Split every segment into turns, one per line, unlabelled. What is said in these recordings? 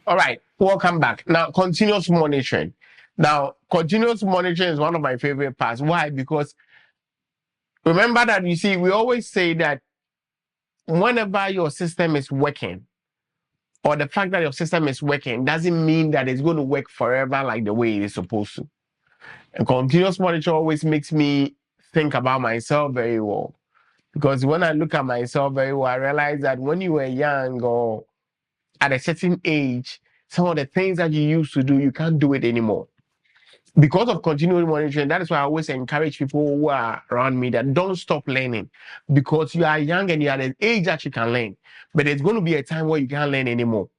All right, welcome back. Now, continuous monitoring. Now, continuous monitoring is one of my favorite parts. Why? Because remember that you see, we always say that whenever your system is working, or the fact that your system is working doesn't mean that it's going to work forever like the way it is supposed to. And continuous monitoring always makes me think about myself very well. Because when I look at myself very well, I realize that when you were young or at a certain age, some of the things that you used to do, you can't do it anymore. Because of continuous monitoring, that is why I always encourage people who are around me that don't stop learning. Because you are young and you are at an age that you can learn. But there's going to be a time where you can't learn anymore.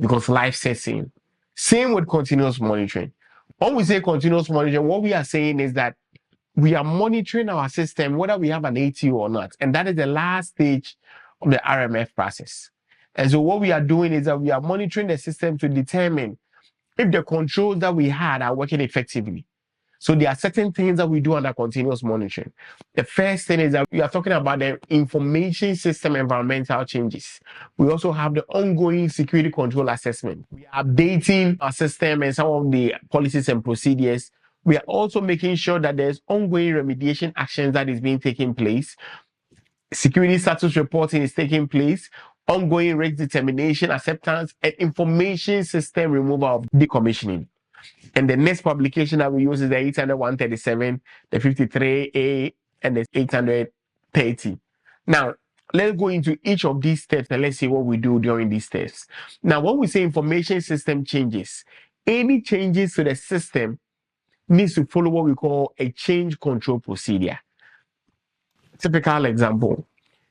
Because life sets in. Same with continuous monitoring. When we say continuous monitoring, what we are saying is that we are monitoring our system, whether we have an ATO or not. And that is the last stage of the RMF process. And so what we are doing is that we are monitoring the system to determine if the controls that we had are working effectively. So there are certain things that we do under continuous monitoring. The first thing is that we are talking about the information system environmental changes. We also have the ongoing security control assessment. We are updating our system and some of the policies and procedures. We are also making sure that there's ongoing remediation actions that is being taken place. Security status reporting is taking place. Ongoing risk determination, acceptance, and information system removal of decommissioning. And the next publication that we use is the 800-137, the 53A, and the 830. Now, let's go into each of these steps and let's see what we do during these steps. Now, when we say information system changes, any changes to the system needs to follow what we call a change control procedure. Typical example,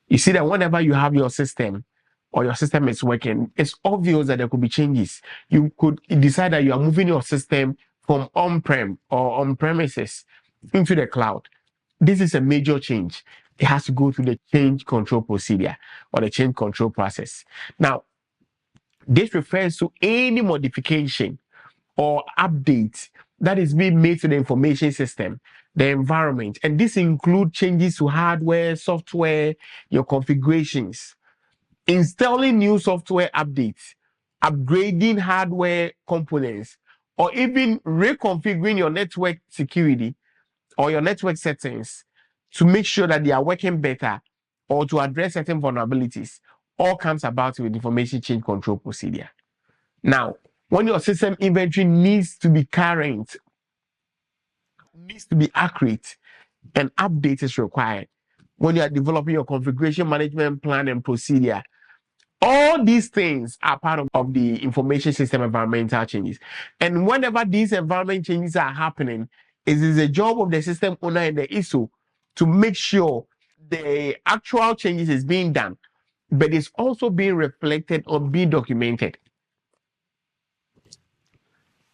you see that whenever you have your system or your system is working, it's obvious that there could be changes. You could decide that you are moving your system from on-prem or on-premises into the cloud. This is a major change. It has to go through the change control procedure or the change control process. Now, this refers to any modification or update that is being made to the information system, the environment, and this includes changes to hardware, software, your configurations, installing new software updates, upgrading hardware components, or even reconfiguring your network security or your network settings to make sure that they are working better or to address certain vulnerabilities, all comes about with information change control procedure. Now, when your system inventory needs to be current, needs to be accurate, an update is required. When you are developing your configuration management plan and procedure, all these things are part of the information system environmental changes. And whenever these environment changes are happening, it is the job of the system owner and the ISO to make sure the actual changes is being done, but it's also being reflected or being documented.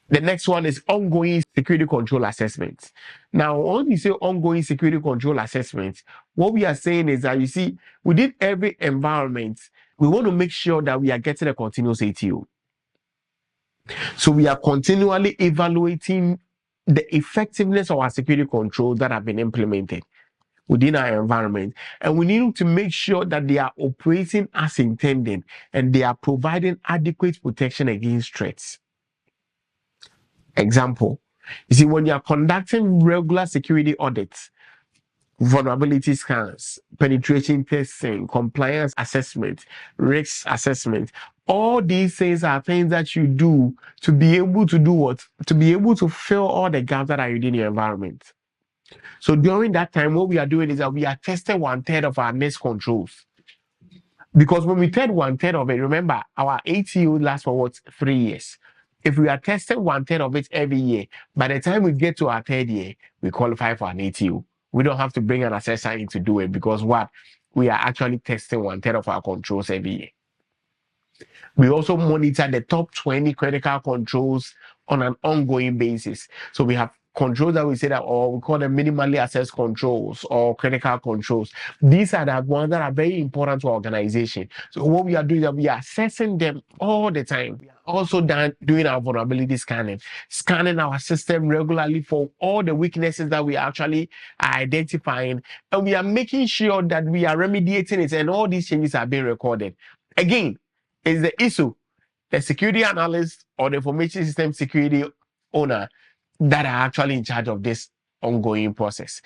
The next one is ongoing security control assessments. Now, when you say ongoing security control assessments, what we are saying is that you see, within every environment, we want to make sure that we are getting a continuous ATO. So we are continually evaluating the effectiveness of our security controls that have been implemented within our environment. And we need to make sure that they are operating as intended and they are providing adequate protection against threats. Example, you see, when you are conducting regular security audits, vulnerability scans, penetration testing, compliance assessment, risk assessment, all these things are things that you do to be able to do what? To be able to fill all the gaps that are within your environment. So during that time, what we are doing is that we are testing 1/3 of our NIST controls. Because when we test 1/3 of it, remember, our ATO lasts for what? 3 years. If we are testing 1/3 of it every year, by the time we get to our 3rd year, we qualify for an ATO. We don't have to bring an assessor in to do it because what? We are actually testing 1/3 of our controls every year. We also monitor the top 20 critical controls on an ongoing basis. So we have controls that we say that, or we call them minimally assessed controls or critical controls. These are the ones that are very important to our organization. So what we are doing is that we are assessing them all the time. We are also doing our vulnerability scanning our system regularly for all the weaknesses that we actually are identifying. And we are making sure that we are remediating it and all these changes are being recorded. Again, it's the ISO the security analyst or the information system security owner that are actually in charge of this ongoing process.